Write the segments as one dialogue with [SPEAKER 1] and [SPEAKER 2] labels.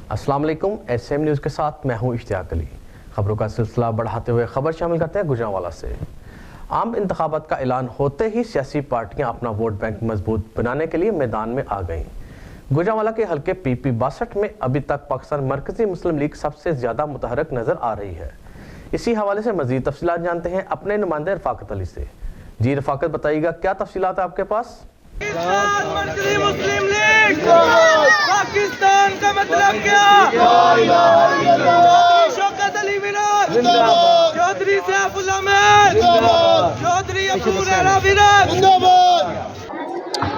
[SPEAKER 1] अस्सलाम वालेकुम। SM news के साथ मैं हूं इश्तियाक अली। खबरों का सिलसिला बढ़ाते हुए खबर शामिल करते हैं गुजरांवाला से। आम इंतखाबात का ऐलान होते ही सियासी पार्टियां अपना वोट बैंक मजबूत बनाने के लिए मैदान में आ गईं। गुजरांवाला के हल्के PP 62 में अभी तक पाकिस्तान मरकजी मुस्लिम लीग सबसे ज्यादा मुतहरक नजर आ रही है। इसी हवाले से मजीद तफसीलात जानते हैं अपने नुमाइंदे रफाकत अली से। जी रफाकत, बताइएगा क्या तफसीलात है आपके पास?
[SPEAKER 2] मुस्लिम लीग पाकिस्तान का मतलब क्या? शौकत अली विराज, चौधरी सैफुल्लाह महल, चौधरी अबू हुरैरा विराज।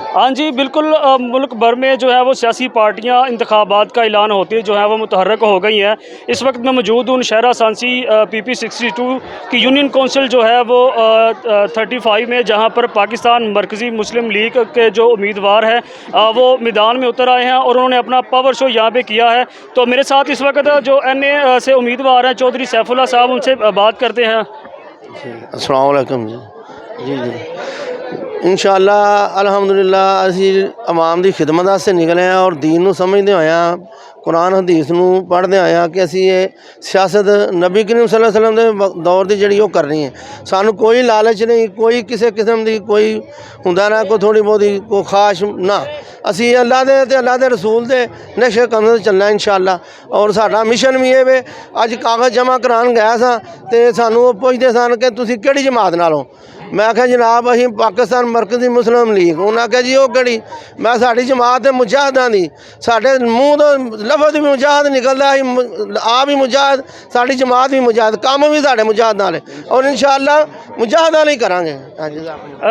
[SPEAKER 3] हाँ जी, बिल्कुल। मुल्क भर में जो है वो सियासी पार्टियां इंतखाबात का ऐलान होते जो है वो मुतहर्रक हो गई हैं। इस वक्त मैं मौजूद हूँ शहरा सांसी PP 62 की यूनियन कौंसिल जो है वो 35 में, जहाँ पर पाकिस्तान मरकज़ी मुस्लिम लीग के जो उम्मीदवार हैं वो मैदान में उतर आए हैं और उन्होंने अपना पावर शो यहाँ पे किया है। तो मेरे साथ इस वक्त जो NA से उम्मीदवार हैं चौधरी सैफुल्लाह साहब, उनसे बात करते हैं।
[SPEAKER 4] अस्सलाम वालेकुम जी। इंशाअल्लाह अल्हम्दुलिल्लाह असी आवाम की खिदमत से निकले हैं और दीन नूं समझते होया, कुरान हदीस नूं पढ़ते होया कि असी ये सियासत नबी करीम सल्लल्लाहु अलैहि वसल्लम दे दौर की जिहड़ी वो करनी है। सानू कोई लालच नहीं, कोई किसी किस्म की कोई हुंदा ना कोई थोड़ी बहुती कोई खाश ना। असी अल्लाह दे ते अल्लाह दे रसूल दे नक्शे कदम चलना इंशाअल्लाह। और साडा मिशन भी है अज कागज़ जमा करान गया सा ते सानू पुछदे सन कि तुसीं किहड़ी जमात नाल हो। मैं आख्या जनाब असीं पाकिस्तान मरकज़ी मुस्लिम लीग। उन्हें आख्या जी वो किहड़ी? मैं साडी जमात है मुजाहिदां दी। साडे मूँह तो लफज भी मुजाहिद निकलदा, आप भी मुजाहिद, साडी जमात भी मुजाहिद, काम भी साडे मुजाहिद नाल है और इंशाअल्लाह मुजाहिदा नहीं करांगे।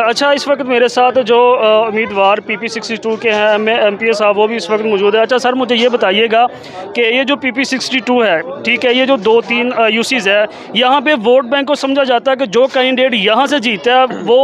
[SPEAKER 3] अच्छा, इस वक्त मेरे साथ जो उम्मीदवार PP 62 के हैं MPA साहब, वो भी इस वक्त मौजूद है। अच्छा सर, मुझे ये बताइएगा कि ये जो PP 62 है, ठीक है, ये जो 2-3 UCs है, यहाँ पे वोट बैंक को समझा जाता है कि जो कैंडिडेट यहाँ से जीतता है वो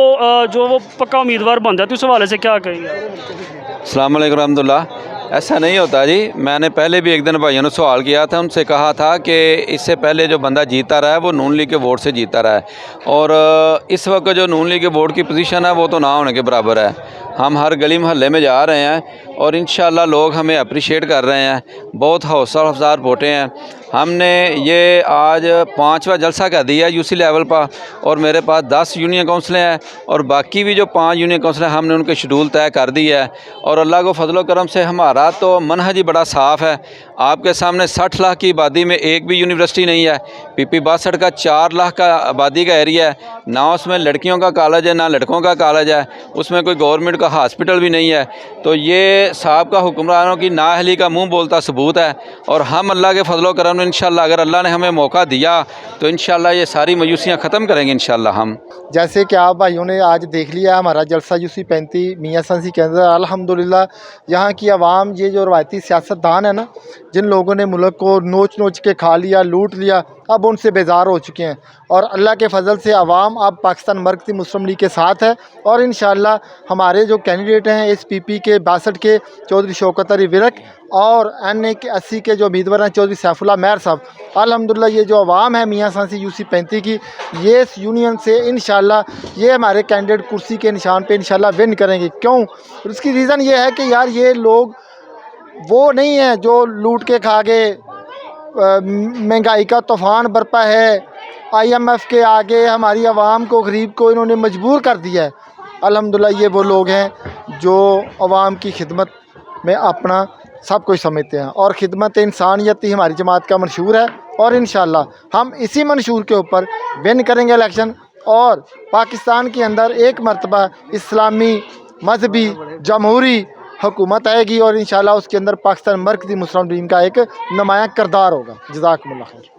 [SPEAKER 3] जो वो पक्का उम्मीदवार बन जाता है। उस हवाले से क्या कहेंगे?
[SPEAKER 5] अस्सलाम वालेकुम रहमतुल्लाह। ऐसा नहीं होता जी। मैंने पहले भी एक दिन भाइयों ने सवाल किया था, उनसे कहा था कि इससे पहले जो बंदा जीता रहा है वो नून लीग के वोट से जीता रहा है और इस वक्त जो नून लीग के वोट की पोजीशन है वो तो ना होने के बराबर है। हम हर गली मोहल्ले में जा रहे हैं और इंशाअल्लाह लोग हमें अप्रिशिएट कर रहे हैं, बहुत हौसला अफजार वोटें हैं। हमने ये आज 5वां जलसा कर दिया UC लेवल पर और मेरे पास 10 यूनियन काउंसिलें हैं और बाकी भी जो 5 यूनियन काउंसिलें हमने उनके शेड्यूल तय कर दी है। और अल्लाह को फजल करम से हमारा तो मनहज ही बड़ा साफ़ है। आपके सामने 60 लाख की आबादी में एक भी यूनिवर्सिटी नहीं है। PP 62 का 4 लाख का आबादी का एरिया है, ना उसमें लड़कियों का कॉलेज है ना लड़कों का कॉलेज है, उसमें कोई गवर्नमेंट का हॉस्पिटल भी नहीं है। तो ये साहब का हुक्मरानों की नाअहली का मुंह बोलता सबूत है। और हम अल्लाह के फजल करम में इंशाअल्लाह अगर अल्लाह ने हमें मौका दिया तो इंशाअल्लाह ये सारी मायूसियाँ ख़त्म करेंगे इंशाअल्लाह हम।
[SPEAKER 6] जैसे कि आप भाइयों ने आज देख लिया हमारा जलसा UC 35 मियाँ सांसी के अंदर, अल्हम्दुलिल्लाह यहाँ की आवाम, ये जो रवायती सियासतदान है ना, जिन लोगों ने मुल्क को नोच नोच के खा लिया, लूट लिया, अब उनसे बेजार हो चुके हैं। और अल्लाह के फजल से आवाम अब पाकिस्तान मरकज़ी मुस्लिम लीग के साथ है। और इंशाअल्लाह हमारे जो कैंडिडेट हैं इस PP के 62 के चौधरी शौकत अली विरक और NA के 80 के जो उम्मीदवार हैं चौधरी सैफुल्लाह महल साहब, अल्हम्दुलिल्लाह ये जो आवाम है मियाँ सांसी UC 35 की, ये इस यूनियन से इंशाअल्लाह ये हमारे कैंडिडेट कुर्सी के निशान पे इंशाअल्लाह विन करेंगे। क्यों? उसकी रीज़न ये है कि यार ये लोग वो नहीं है जो लूट के खा गए, महंगाई का तूफ़ान बरपा है, IMF के आगे हमारी आवाम को, गरीब को इन्होंने मजबूर कर दिया है। अल्हम्दुलिल्लाह ये वो लोग हैं जो आवाम की खिदमत में अपना सब कुछ समझते हैं और ख़िदमत इंसानियत ही हमारी जमात का मंशूर है। और इंशाअल्लाह हम इसी मंशूर के ऊपर विन करेंगे इलेक्शन और पाकिस्तान के अंदर एक मरतबा इस्लामी मजहबी जमहूरी हुकूमत आएगी और इंशाअल्लाह उसके अंदर पाकिस्तान मरकज़ी मुस्लिम लीग का एक नुमायाँ किरदार होगा। जज़ाकुमुल्लाह खैर।